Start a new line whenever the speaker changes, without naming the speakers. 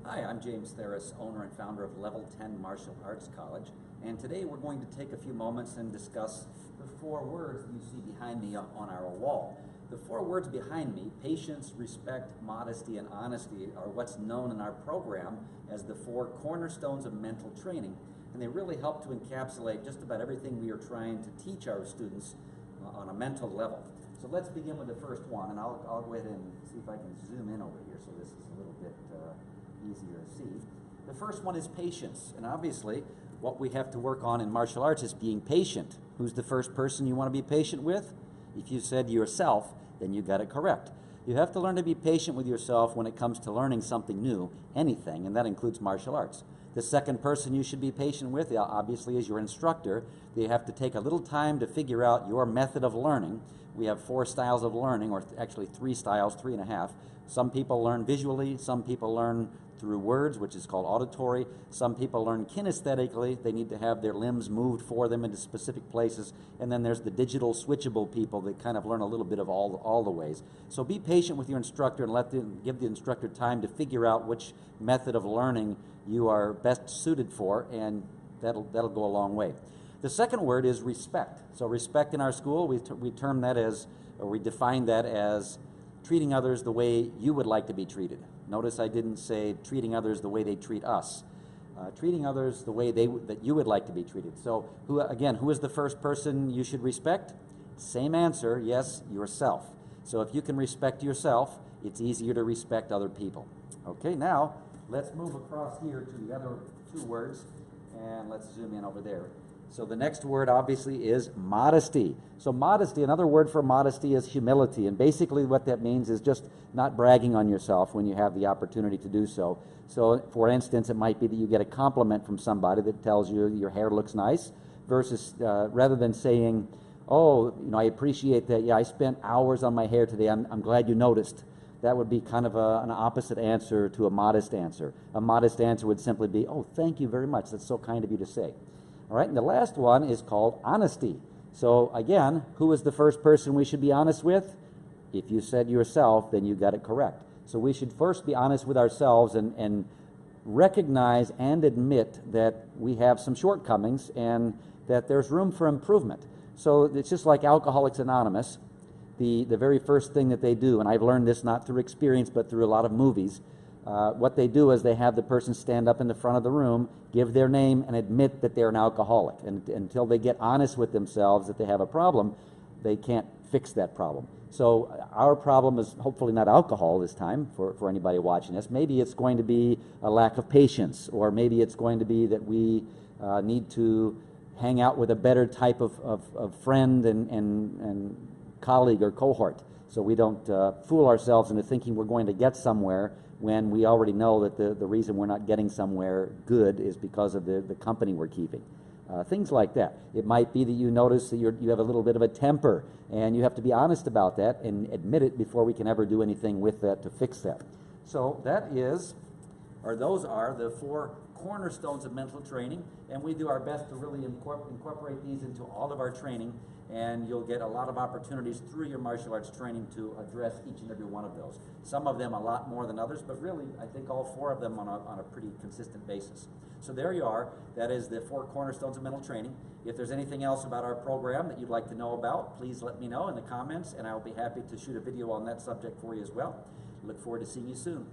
Hi, I'm James Theris, owner and founder of Level 10 Martial Arts College, and today we're going to take a few moments and discuss the 4 words that you see behind me on our wall. The 4 words behind me, patience, respect, modesty, and honesty, are what's known in our program as the 4 cornerstones of mental training, and they really help to encapsulate just about everything we are trying to teach our students on a mental level. So let's begin with the first one, and I'll go ahead and see if I can zoom in over here so this is a little bit easier to see. The first one is patience, and obviously what we have to work on in martial arts is being patient. Who's the first person you want to be patient with? If you said yourself, then you got it correct. You have to learn to be patient with yourself when it comes to learning something new, anything, and that includes martial arts. The second person you should be patient with, obviously, is your instructor. They have to take a little time to figure out your method of learning. We have 4 styles of learning, or actually 3 styles, 3.5. Some people learn visually, some people learn through words, which is called auditory. Some people learn kinesthetically. They need to have their limbs moved for them into specific places. And then there's the digital switchable people that kind of learn a little bit of all the ways. So be patient with your instructor and give the instructor time to figure out which method of learning you are best suited for, and that'll go a long way. The second word is respect. So respect in our school, we term that as, or we define that as treating others the way you would like to be treated. Notice I didn't say treating others the way they treat us. Treating others the way that you would like to be treated. So who is the first person you should respect? Same answer, yes, yourself. So if you can respect yourself, it's easier to respect other people. Okay, now let's move across here to the other 2 words, and let's zoom in over there. So the next word obviously is modesty. So modesty, another word for modesty is humility, and basically what that means is just not bragging on yourself when you have the opportunity to do so. So for instance, it might be that you get a compliment from somebody that tells you your hair looks nice, versus rather than saying, oh, I appreciate that, yeah, I spent hours on my hair today, I'm glad you noticed. That would be kind of an opposite answer to a modest answer. A modest answer would simply be, oh, thank you very much, that's so kind of you to say. All right, and the last one is called honesty. So again, who is the first person we should be honest with? If you said yourself, then you got it correct. So we should first be honest with ourselves and recognize and admit that we have some shortcomings and that there's room for improvement. So it's just like Alcoholics Anonymous. The very first thing that they do, and I've learned this not through experience but through a lot of movies, what they do is they have the person stand up in the front of the room, give their name, and admit that they're an alcoholic. And until they get honest with themselves that they have a problem, they can't fix that problem. So our problem is hopefully not alcohol this time for anybody watching us. Maybe it's going to be a lack of patience, or maybe it's going to be that we need to hang out with a better type of friend and colleague or cohort, so we don't fool ourselves into thinking we're going to get somewhere when we already know that the reason we're not getting somewhere good is because of the company we're keeping. Things like that. It might be that you notice that you have a little bit of a temper, and you have to be honest about that and admit it before we can ever do anything with that to fix that. So those are the 4 cornerstones of mental training, and we do our best to really incorporate these into all of our training, and you'll get a lot of opportunities through your martial arts training to address each and every one of those. Some of them a lot more than others, but really I think all 4 of them on a pretty consistent basis. So there you are. That is the 4 cornerstones of mental training. If there's anything else about our program that you'd like to know about, please let me know in the comments, and I'll be happy to shoot a video on that subject for you as well. Look forward to seeing you soon.